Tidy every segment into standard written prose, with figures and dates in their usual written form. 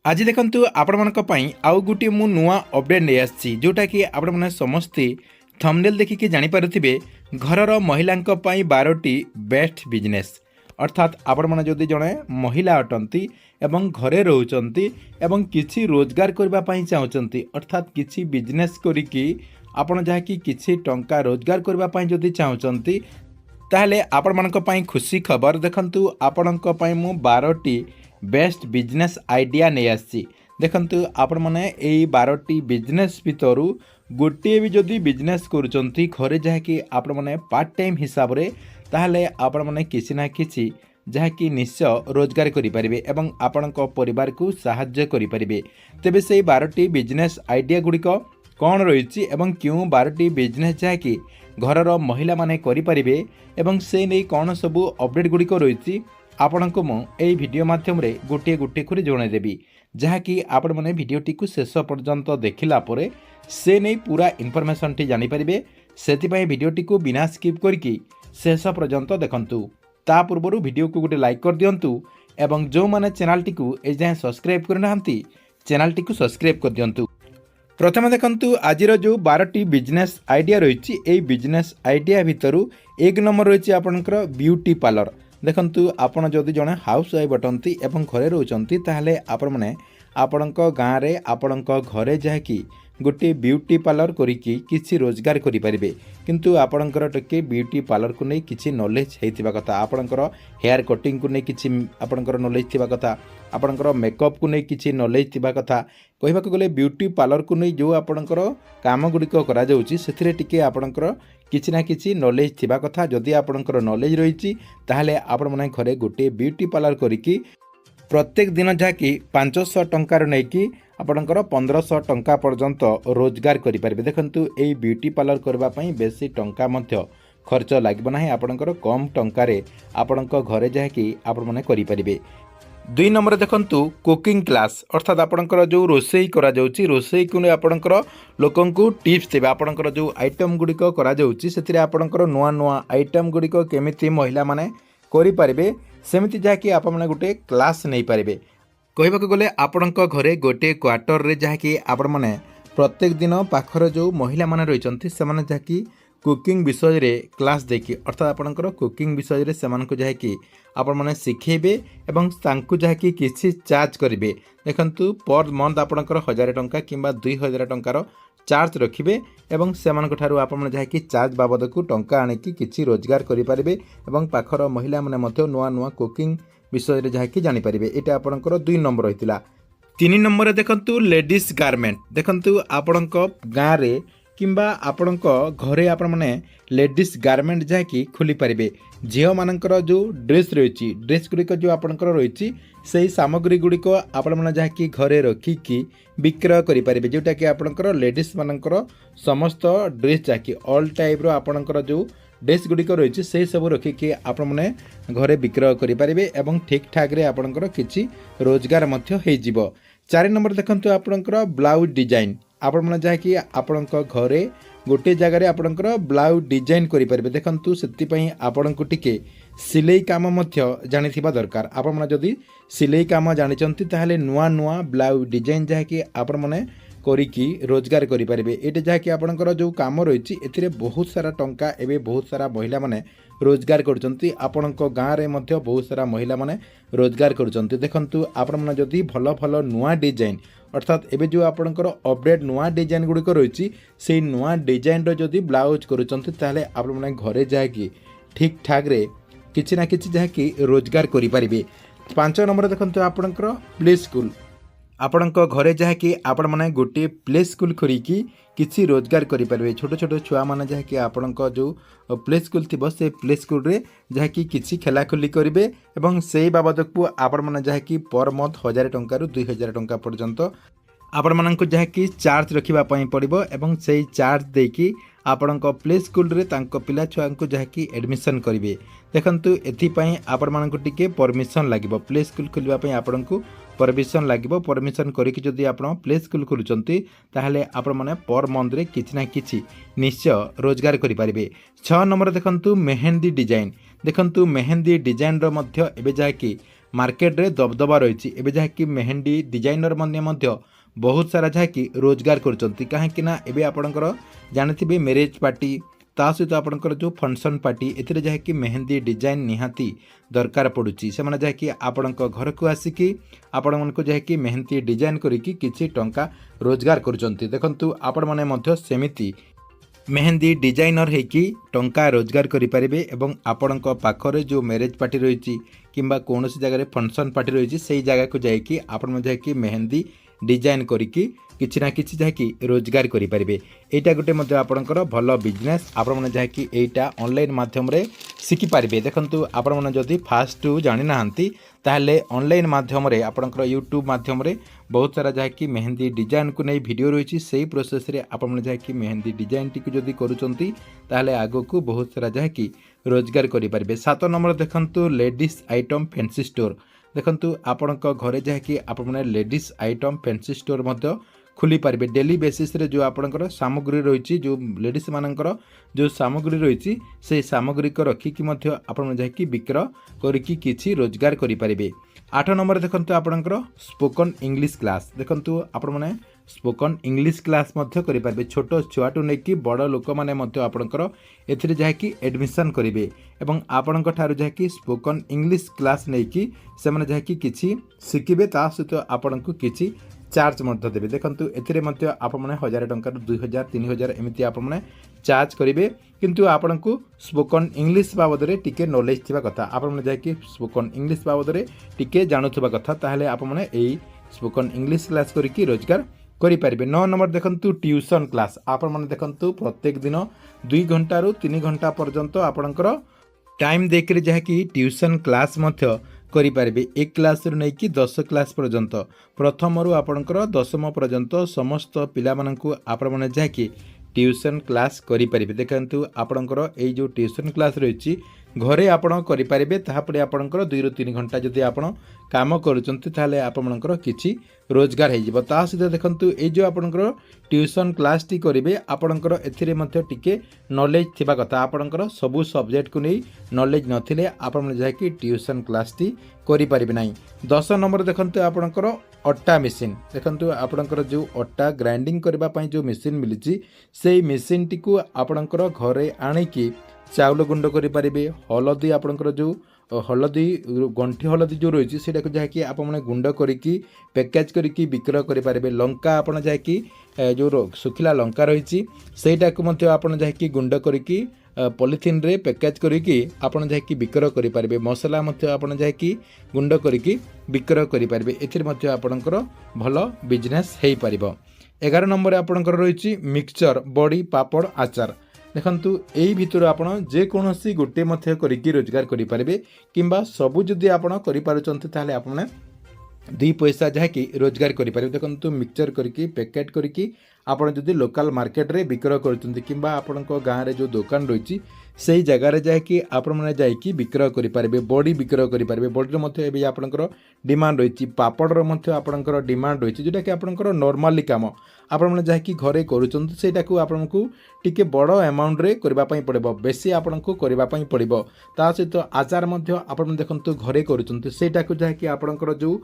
आज देखंतु आपण मानक पई आउ गुटी मु नुआ अपडेट नै आछि जोटा कि आपण माने समस्ते थंबनेल देखि कि जानि पारुथिबे घरर महिलांक पई 12टी बेस्ट बिजनेस अर्थात आपण माने जदि जणे महिला अटंती एवं घरे रहउचंती एवं किछि रोजगार करबा पई चाहउचंती अर्थात किछि बिजनेस करिकि आपण जहा कि किछि टंका रोजगार करबा पई जदि चाहउचंती ताहले आपण मानक पई खुशी खबर देखंतु आपणक पई मु 12टी बेस्ट बिजनेस आइडिया नहीं आसी देखंतु आपण माने एई 12टी बिजनेस भितरु गोटे भी जदि बिजनेस करूचंती घरे जहा कि आपण माने पार्ट टाइम हिसाब रे ताहले आपण माने किछि ना किछि जहा कि निश्चय रोजगार करि परिबे एवं आपणक परिवार को सहाय्य करि परिबे। तेबे सेई 12टी बिजनेस आइडिया गुड़िक कौन रही एवं क्यों 12टी बिजनेस जहा कि घरर महिला माने करि परिबे एवं से नै कौन सबु अपडेट गुड़िक रही आपनको मु एई वीडियो माध्यम रे गोटे गोटे करी जणाई देबी जहाँकि आपण माने वीडियोटी को शेष पर्यंत देखिला परे से नहीं पूरा इनफॉरमेशन टी जानि परिबे। सेति पई वीडियोटी को बिना स्किप करके शेष पर्यंत देखंतु। ता पूर्वरु वीडियो को गोटे लाइक कर दियंतु एवं जो माने चैनल टी को ए जाय सब्सक्राइब करनाहंती चैनल टी को सब्सक्राइब कर दियंतु। प्रथम देखंतु आजिर जो 12टी बिजनेस आइडिया रही एई बिजनेस आइडिया भितरु एक नंबर रही आपनकर ब्यूटी पार्लर देखंतु आपण जदि जणे हाउस वाइफ अटंती एवं घरे रहउचंती ताहले आपण माने आपणक गाँ रे आपणक घरे जाकि गोटे ब्यूटी पार्लर करिकि किछि रोजगार करि परिबे किंतु आपणकर टके ब्यूटी पार्लर को नै किछि नॉलेज हेतिबा कथा आपणकर हेयर कटिंग को नै किछि आपणकर नॉलेज थिबा कथा आपणकर मेकअप को नै किछि नॉलेज थिबा कथा कहबाक गले ब्यूटी पार्लर को नै जो आपणकर काम गुड़िक करा जाउची सेथिरे टिके आपणकर किछि ना किछि नॉलेज थिबा कथा जदि आपणकर नॉलेज रहिछि ताहले आपण माने घरे गोटे ब्यूटी पार्लर करिकि प्रत्येक दिन जहाँकि 500 टंकार नहीं आपणकर 1500 टंका पर्यंत रोजगार करें। देखंतु एई ब्यूटी पार्लर करने बेसी टंका मध्य खर्च लगे ना आपणकर कम टंकार आपणक घरे जहाँकि आपण माने करि परिबे। 2 नंबर देखंतु कुकिंग क्लास अर्थात आपणकर जो रोसई करा जाउची रोसई को आपणकर लोकंकु टिप्स देबे आपणकर जो आइटम गुड़िक करा जाउची सेतिरे आपणकर नुआ नुआ आइटम गुड़िक केमिति महिला माने करि परिबे सेमिति जहाँकि आप मैंने गोटे क्लास नहीं पारे कहबाक गले आपणक घरे गोटे क्वार्टर रे जहाँकि आपण मैंने प्रत्येक दिन पाखर जो महिला माने रहिचंती सेमाने जहाँकि कुकिंग विषय रे क्लास देखि अर्थात आपणकर कुकिंग विषय रे सेमानकु जहाँकि आपण माने सिखेबे एवं तांकु जहाँकि किछि चार्ज करिवे देखंतु पर मंथ आपणकर 1000 टंका किंबा 2000 टंकार चार्ज रखिबे एवं सेमानक ठारू आपण माने जहाँकि चार्ज बाबद को टंका आनिकी किछि रोजगार करि पारिबे एवं पाखर महिला माने मध्य नुआ नुआ कुकिंग विषय रे जहाँकि जानि पारिबे। एटा आपणकर 2 नंबर रहितिला। 3 नंबर देखंतु लेडीज गारमेंट देखंतु आपणक गाँ रे किंबा आपणक घरे आपण माने लेडीज गारमेंट जहाँकि खोली पारिबे झील मानकर जो ड्रेस रही ड्रेस गुड़िक जो आपणकर रही से सामग्री गुड़िक आपण मैंने जहाँकि घरे रखिकी विक्रय करें जोटा कि आपणकर लेडीज मानकर समस्त ड्रेस जहाँकि ऑल टाइप आपणकर जो ड्रेस गुड़िक रही से सब रखिकी आपण मैंने घरे विक्रय करें ठीक ठाक रे आपणकर किछि रोजगार मध्य हो जिवो। 4 नंबर देखंतु आपणकर ब्लाउज डिजाइन आपण मैंने जहाँकि आपणक घरे गोटे जगार आपणकर ब्लाउज डिजाइन करें देखंतु सेतिपई आपणको टिके सिलाई काम मध्य जानिथिबा दरकार आपण माने जदि सिलाई काम जानिचंती ताहले नुआ नुआ ब्लाउज डिजाइन जहाँकि आपण माने करिकी रोजगार करि परिबे। एटे जहाँकि आपणकर जो काम रही एथिरे बहुत सारा टंका एबे बहुत सारा महिला माने रोजगार करचंती आपणक गाँ रे मध्य बहुत सारा महिला माने रोजगार करचंती देखंतु आपण माने जदि भल भल नुआ डिजाइन अर्थात एबे जो आपणकर अपडेट नुआ डिजाइन गुड़िक रही से नुआ डिजाइन जदि ब्लाउज करुचंती ताहले आपण माने घरे जाकि ठीक ठाक रे किछि ना किछि जहाँकि रोजगार करि परिबे। 5 नंबर देखंतु आपणकर प्ले स्कूल आपणक घरे जहाँकि आपण माने गोटे प्ले स्कूल करिकी किछि रोजगार करि परिबे छोट छोट छुआ माने जहाँकि आपणक जो प्ले स्कूल थिबो से प्ले स्कूल रे जहाँकि किछि खेलाखोली करिवे एवं सेही बाबद को आपण माने जहाँकि पर मंथ 1000 टंका रु 2000 टंका पर्यंत आपण मानक जहाँकि चार्ज रखिबा पई पड़िबो एवं सेही चार्ज देकी आपणक प्ले स्कूल रे तांको पिला छुआ को जहाँकि एडमिशन करिवे देखंतु एथिपई आपण मानक टिके परमिशन लागिबो प्ले स्कूल खोलिबा पई आपणकु परमिशन लागिबो परमिशन करिकि जदि आपण प्ले स्कूल खोलुचंती ताहले आपण माने पर मंथ रे किछि ना किछि निश्चय रोजगार करि परिबे। 6 नंबर देखंतु मेहंदी डिजाइन देखंतु मेहंदी डिजाइन रो मध्य एबे जहाँकि मार्केट रे दबदबा रही एवं जहाँकि मेहेंदी डिजाइनर मध्य बहुत सारा जहाँकि रोजगार करचंती कहीं ना एबे आपणकर जानिथिबे मैरिज पार्टी ता सहित आपणकर जो फंक्शन पार्टी एथिरे जहाँकि मेहेंदी डिजाइन निहाती दरकार पड़ुची से माने जहाँकि आपणक घर को आसिकी आपण मन को जहाँकि मेहेंदी डिजाइन करिकी किछि टंका रोजगार करचंती। देखंतु आपण माने मध्य सेमिति मेहेंदी डिजाइनर हेकी टंका रोजगार करें एवं आपणक पाखरे जो मैरिज पार्टी रही किंबा कौन जगह फंक्शन पार्टी रही से जगह को जाकि आपण जाकि मेहेंदी डिजाइन करिकी किछि ना किछि जहाँकि रोजगार करें। एटा गोटे मध्य आपणकर भल बिजनेस आपण मैंने जहाँकि एटा ऑनलाइन माध्यम रे शिखि पारिबे। देखंतु आपण मैंने जदि फास्ट जानि नाहंती ताहले ऑनलाइन माध्यम रे आपणकर यूट्यूब माध्यम रे बहुत सारा जहाँकि मेहेंदी डिजाइन को नहीं वीडियो रही से प्रोसेस रे आपण मैंने जहाँकि मेहेंदी डिजाइन टी जदि करूचंती ताहले आगो को बहुत सारा जहाँकि रोजगार करें। 7 नंबर देखंतु लेडीज आइटम फैंसी स्टोर। देखंतु आपणक घरे जहाँकि आपण मैंने लेडीज आइटम फैंसी स्टोर मध्य खुली पारिबे। डेली बेसिस रे जो आपणकर सामग्री रही जो लेडीज मानकर जो सामग्री रही से सामग्री को रखिकी मध्य आपण जहाँकि विक्रय करिकी किछि रोजगार करें। 8 नंबर देखंतु आपणकर स्पोकन इंग्लिश क्लास। देखंतु आपण माने स्पोकन इंग्लिश क्लास मध्य करि पारबे। छोट छुआटू नै कि बड़ लोक माने मध्य आपणकर एथिरे जहाँकि एडमिशन करिवे एवं आपणक ठारू जहाँकि स्पोकन इंग्लिश क्लास नै कि से माने जहाँकि किछि शिखिबे ता सहित आपणको किछि चार्ज मध्य देवे। देखंतु एथिरे मध्य आपण माने 1000 टंका 2000 3000 एमिति आपण माने चार्ज करिवे किंतु आपणको स्पोकन इंग्लिश बाबद रे टिके नॉलेज थिबा कथा आपण माने जाकि स्पोकन इंग्लिश बाबद रे टिके जानुथबा कथा ताहले आपण माने एई स्पोकन इंग्लिश क्लास करिकी रोजगार करि पारिबे। 9 नंबर देखंतु ट्यूशन क्लास। आपण माने देखंतु प्रत्येक दिन 2 घंटा रु 3 घंटा पर्यंत आपणकर टाइम देखरे जहाँकि ट्यूशन क्लास मध्य करें। 1 क्लास रु नहीं कि 10 क्लास पर्यंत प्रथम रु आपणकर 10म पर्यंत समस्त पिला माननकु आपण माने जहाँकि ट्यूशन क्लास करें। देखंतु आपणकर एई जो ट्यूशन क्लास रही घरे आपण करें तापर आपणकर 2 रु 3 घंटा जदि आपण काम करूचंती ताहले आपणकर किछि रोजगार हो जिवो। ता सहित देखंतु ए जो आपणकर ट्यूशन क्लास टी करेंगे आपणकर एथिरे मध्य टिके नॉलेज थिबा कथा आपणकर सबु सब्जेक्ट को नहीं नॉलेज नथिले आपण जाकि ट्यूशन क्लास टी करि परिबे नाही। 10 नंबर देखंतु आपणकर अट्टा मेसिन। देखंतु आपणकर जो अट्टा ग्राइंडिंग करबा पई जो मेसिन मिलिछि सेही मेसिन टी को आपणकर घरे आनिकी चाउल गुंड करि परिबे। हलदी आपणकर जो हलदी गंठी हलदी जो रही है जहाँकि आप गुंड करिकी पैकेज करिकी विक्रय करें। लंका आपड़ जहाँकि जो सुखिला लंका रही सेटा को आपड़ जहाँकि गुंड करिकी पॉलिथिन रे पैकेज करिकी आपड़ जहाँकि विक्रय करें। मसला आपड़ जहाँकि गुंड करिकी विक्रय करें। एथिरे आपणकर भल बिजनेस हो पारिबो। 11 नंबर आपणकर रही मिक्सचर बड़ी पापड़ आचार। देखंतु एई भितर आपण जे कोनोसी गोटे मध्य करिकी रोजगार करि पारिबे किंबा सबु जदि आपण करि पारुचंती ताले आपण 2 पैसा जहाँकि रोजगार करि पारिबे। देखंतु मिक्सचर करिकी पैकेट करिकी आपण जदि लोकल मार्केट रे विक्रय करचंती किंबा आपणको गाँ रे जो दुकान रही से जगह रे जाकि आपण माने जाकि विक्रय करि पारिबे। बड़ी विक्रय करि पारिबे। बड़ी रे मध्य एबे आपणकर डिमांड रही पापड़ रे मध्य आपणकर डिमांड रही जोटा कि आपणकर नॉर्मली काम आपण माने जाकि घरे करूचंती सेटा को आपणको टिके बड़ अमाउंट रे करबा पई पड़िबो बेसी आपणको करबा पई पड़िबो। ता सहित आचार मध्य आपण देखंतु घरे करूचंती सेटा को जाकि आपणकर जो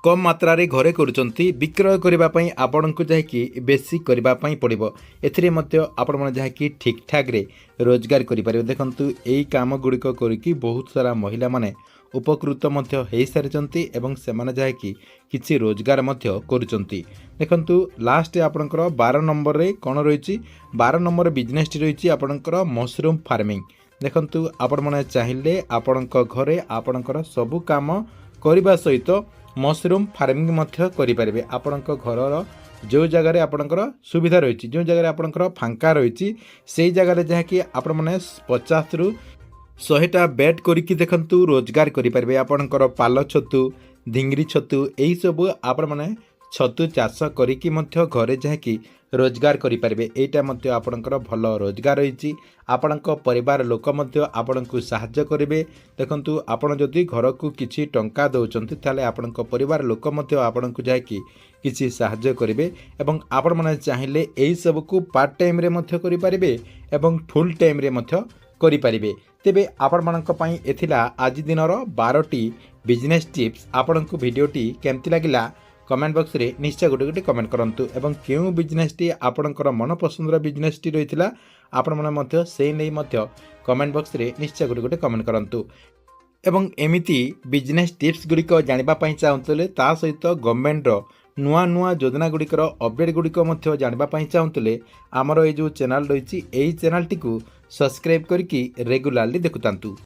कम मात्रा रे घरे करूचंती विक्रय करबा पई आपणको जाकि बेसी करबा पई पड़िबो। एथिरे मध्य आपण माने जाकि ठीक ठाक रे रोजगार करि पारिबो। देखंतु एई काम गुड़िक करिकी बहुत सारा महिला माने उपकृत मध्य हो सारी एवं सेमाने जाकि किछि रोजगार मध्य करुचंती। देखंतु लास्ट आपणकर 12 नंबर रे कोन रही 12 नंबर बिजनेस टी रही आपणकर मशरूम फार्मिंग। देखंतु आपण माने चाहिए आपणक घरे आपणकर सबु काम करबा सहित मशरूम फार्मिंग मध्य करि पारिबे। आपणक घरर जो जगह आपणकर सुविधा रही जो जगह आपणकर फांका रही से जगह जहाँकि आपण माने 50 रु 100टा बेट करिकी देखंतु रोजगार करि पारिबे। आपणकर पाल छतु ढिंगरी छतु एही सब आपण माने छतु चाष करिकी मध्य घरे जहाँकि रोजगार करि पारिबे। एटा मध्य आपणकर भल रोजगार रही आपणक परिवार लोक मध्य आपणको सहाय्य करिवे। देखंतु आपण जदि घर को किछि टंका दउचंती ताले आपणक परिवार लोक मध्य आपणको जाकि किछि सहाय्य करिवे एवं आपण माने चाहिए एही सब को पार्ट टाइम रे मध्य करि पारिबे एवं फुल टाइम रे मध्य करि पारिबे। तेबे आपण मानक पई एथिला आज दिनर 12टी बिजनेस टिप्स आपण को भिडटी केमती लगिला कमेंट बॉक्स रे निश्चय गोटे गोटे कमेंट करंतु एवं केउ बिजनेस टी आपणकर मन पसंदर बिजनेस टी रहितला आपण मन मध्य से नै मध्य कमेंट बॉक्स रे निश्चय गोटे गोटे कमेंट करंतु एवं एमिति बिजनेस टिप्स गुड़िक जानिबा पई चाहुतले ता सहित गवर्नमेंट रो नुआ नुआ योजना गुड़िकर अपडेट गुड़िक मध्य जानिबा पई चाहुतले हमर ए जो चैनल रहिछि एई चैनल टी को सब्सक्राइब करके रेगुलरली देखुतांतु।